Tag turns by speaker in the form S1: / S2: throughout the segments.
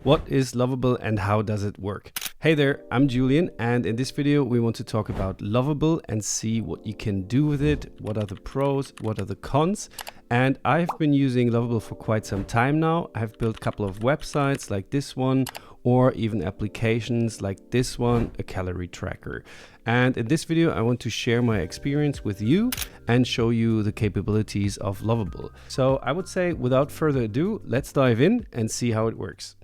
S1: What is Lovable and how does it work? Hey there, I'm Julian, and in this video we want to talk about Lovable and see what you can do with it, what are the pros, what are the cons. And I've been using Lovable for quite some time now. I've built a couple of websites like this one, or even applications like this one, a calorie tracker. And in this video, I want to share my experience with you and show you the capabilities of Lovable. So I would say without further ado, let's dive in and see how it works.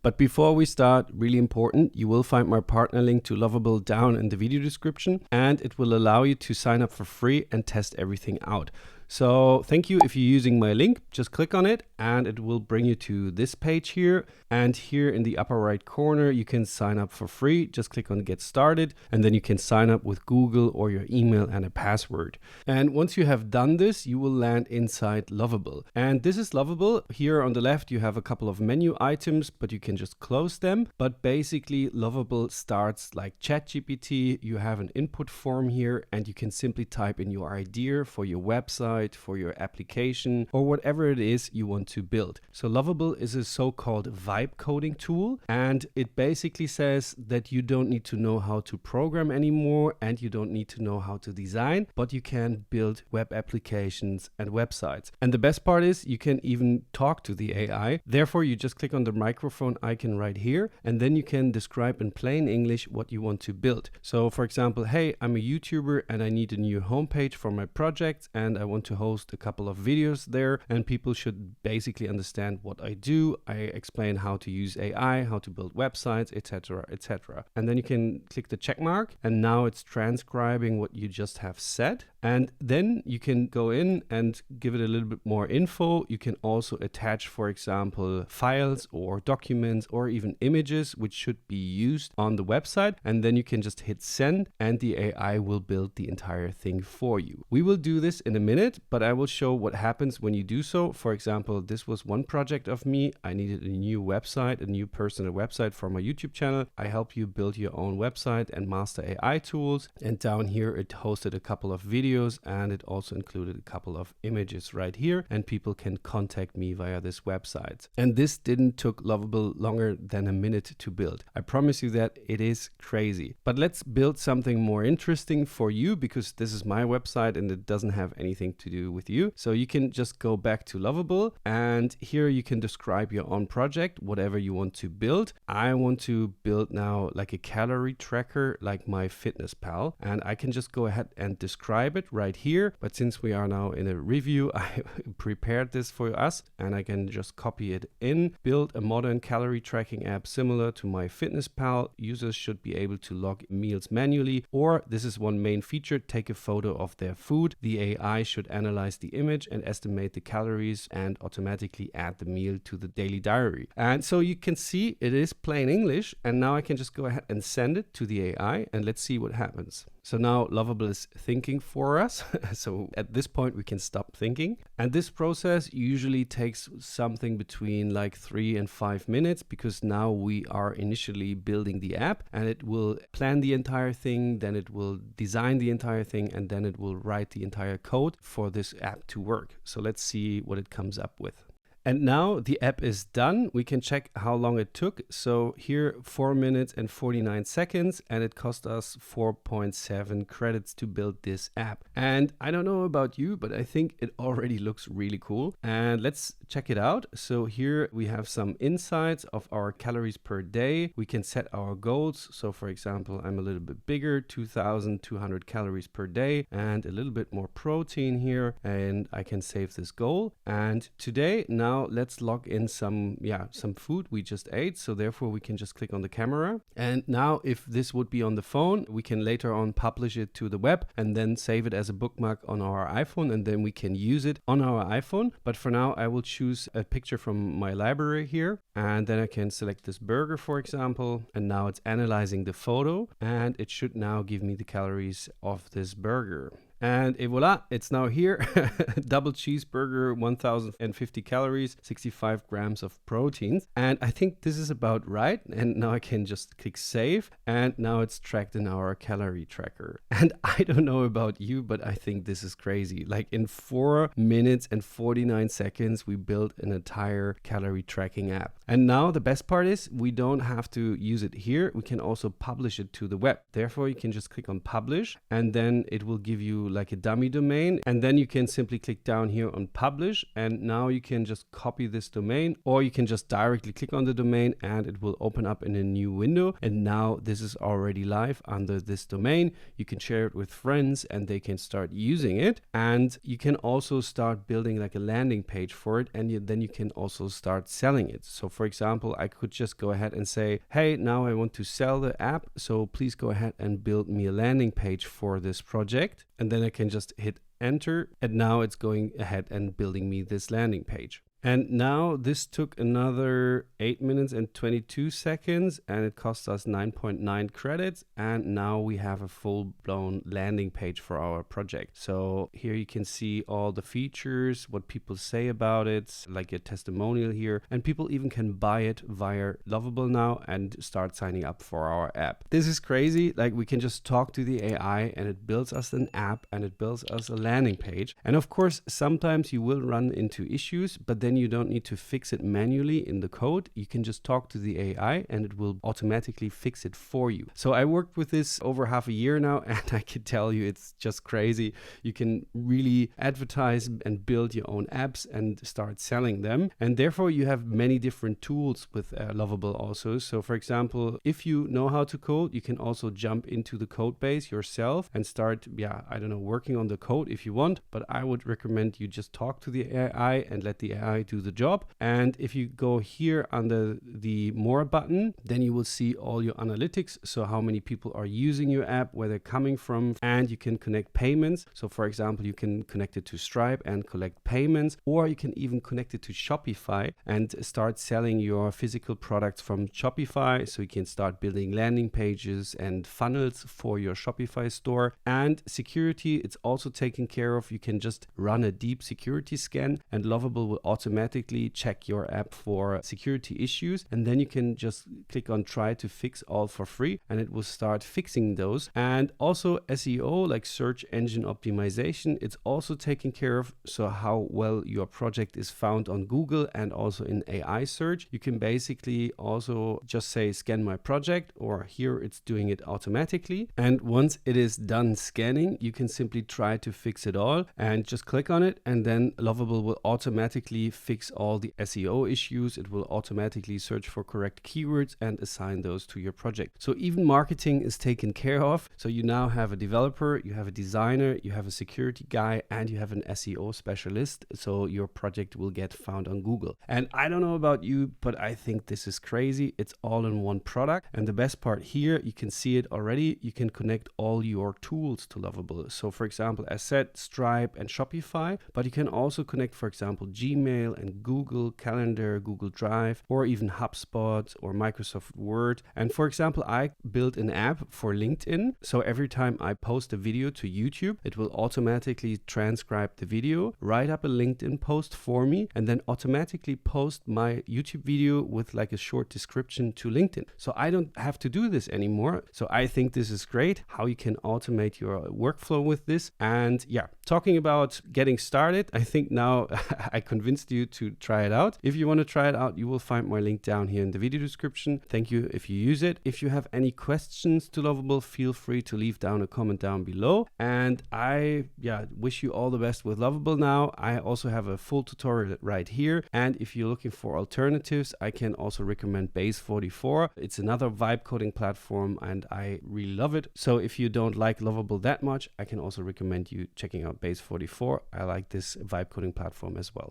S1: But before we start, really important, you will find my partner link to Lovable down in the video description, and it will allow you to sign up for free and test everything out. So thank you if you're using my link, just click on it and it will bring you to this page here. And here in the upper right corner, you can sign up for free. Just click on get started and then you can sign up with Google or your email and a password. And once you have done this, you will land inside Lovable. And this is Lovable. Here on the left, you have a couple of menu items, but you can just close them. But basically Lovable starts like ChatGPT. You have an input form here and you can simply type in your idea for your website, for your application, or whatever it is you want to build. So Lovable is a so-called vibe coding tool, and it basically says that you don't need to know how to program anymore and you don't need to know how to design, but you can build web applications and websites. And the best part is you can even talk to the AI. Therefore, you just click on the microphone icon right here, and then you can describe in plain English what you want to build. So for example, hey, I'm a YouTuber and I need a new homepage for my project and I want to host a couple of videos there, and people should basically understand what I do. I explain how to use AI, how to build websites, etc., etc. And then you can click the check mark, and now it's transcribing what you just have said. And then you can go in and give it a little bit more info. You can also attach, for example, files or documents or even images which should be used on the website. And then you can just hit send and the AI will build the entire thing for you. We will do this in a minute, but I will show what happens when you do so. For example, this was one project of me. I needed a new website, a new personal website for my YouTube channel. I help you build your own website and master AI tools. And down here, it hosted a couple of videos and it also included a couple of images right here. And people can contact me via this website. And this didn't took Lovable longer than a minute to build. I promise you that it is crazy. But let's build something more interesting for you, because this is my website and it doesn't have anything to do with you. So you can just go back to Lovable and here you can describe your own project, whatever you want to build. I want to build now like a calorie tracker like my Fitness Pal, and I can just go ahead and describe it right here. But since we are now in a review, I prepared this for us and I can just copy it in. Build a modern calorie tracking app similar to my Fitness Pal. Users should be able to log meals manually, or this is one main feature, take a photo of their food. The AI should analyze the image and estimate the calories and automatically add the meal to the daily diary. And so you can see it is plain English, and now I can just go ahead and send it to the AI and let's see what happens. So now Lovable is thinking for us. So at this point we can stop thinking. And this process usually takes something between like 3 and 5 minutes, because now we are initially building the app and it will plan the entire thing, then it will design the entire thing, and then it will write the entire code for this app to work. So let's see what it comes up with. And now the app is done. We can check how long it took. So here 4 minutes and 49 seconds, and it cost us 4.7 credits to build this app. And I don't know about you, but I think it already looks really cool. And let's check it out. So here we have some insights of our calories per day. We can set our goals. So for example, I'm a little bit bigger, 2,200 calories per day and a little bit more protein here. And I can save this goal. And today, now let's log in some food we just ate. So therefore we can just click on the camera. And now if this would be on the phone, we can later on publish it to the web and then save it as a bookmark on our iPhone, and then we can use it on our iPhone. But for now, I will choose a picture from my library here, and then I can select this burger, for example. And now it's analyzing the photo and it should now give me the calories of this burger. And voila, it's now here. Double cheeseburger, 1050 calories, 65 grams of proteins. And I think this is about right. And now I can just click save. And now it's tracked in our calorie tracker. And I don't know about you, but I think this is crazy. Like in 4 minutes and 49 seconds, we built an entire calorie tracking app. And now the best part is we don't have to use it here. We can also publish it to the web. Therefore, you can just click on publish, and then it will give you like a dummy domain. And then you can simply click down here on publish. And now you can just copy this domain, or you can just directly click on the domain and it will open up in a new window. And now this is already live under this domain. You can share it with friends and they can start using it. And you can also start building like a landing page for it. And then you can also start selling it. So for example, I could just go ahead and say, hey, now I want to sell the app. So please go ahead and build me a landing page for this project. And then I can just hit enter. And now it's going ahead and building me this landing page. And now this took another 8 minutes and 22 seconds and it cost us 9.9 credits. And now we have a full-blown landing page for our project. So here you can see all the features, what people say about it, like a testimonial here. And people even can buy it via Lovable now and start signing up for our app. This is crazy. Like we can just talk to the AI and it builds us an app and it builds us a landing page. And of course, sometimes you will run into issues, but then you don't need to fix it manually in the code. You can just talk to the AI and it will automatically fix it for you. So I worked with this over half a year now and I can tell you it's just crazy. You can really advertise and build your own apps and start selling them. And therefore you have many different tools with Lovable also. So for example, if you know how to code, you can also jump into the code base yourself and start, working on the code if you want. But I would recommend you just talk to the AI and let the AI do the job. And if you go here under the more button, then you will see all your analytics. So how many people are using your app, where they're coming from, and you can connect payments. So for example, you can connect it to Stripe and collect payments, or you can even connect it to Shopify and start selling your physical products from Shopify. So you can start building landing pages and funnels for your Shopify store. And security, it's also taken care of. You can just run a deep security scan and Lovable will automatically check your app for security issues. And then you can just click on try to fix all for free and it will start fixing those. And also SEO, like search engine optimization, it's also taken care of. So how well your project is found on Google and also in AI search. You can basically also just say scan my project, or here it's doing it automatically. And once it is done scanning, you can simply try to fix it all and just click on it. And then Lovable will automatically fix all the SEO issues. It will automatically search for correct keywords and assign those to your project. So even marketing is taken care of. So you now have a developer, you have a designer, you have a security guy, and you have an SEO specialist. So your project will get found on Google. And I don't know about you, but I think this is crazy. It's all in one product. And the best part here, you can see it already. You can connect all your tools to Lovable. So for example, as said, Stripe and Shopify, but you can also connect, for example, Gmail and Google Calendar, Google Drive, or even HubSpot or Microsoft Word. And for example, I built an app for LinkedIn. So every time I post a video to YouTube, it will automatically transcribe the video, write up a LinkedIn post for me, and then automatically post my YouTube video with like a short description to LinkedIn. So I don't have to do this anymore. So I think this is great, how you can automate your workflow with this. And yeah, talking about getting started, I think now I convinced you to try it out. If you want to try it out, you will find my link down here in the video description. Thank you if you use it. If you have any questions to Lovable, feel free to leave down a comment down below. And I wish you all the best with Lovable now. I also have a full tutorial right here. And if you're looking for alternatives, I can also recommend Base44. It's another vibe coding platform and I really love it. So if you don't like Lovable that much, I can also recommend you checking out Base44. I like this vibe coding platform as well.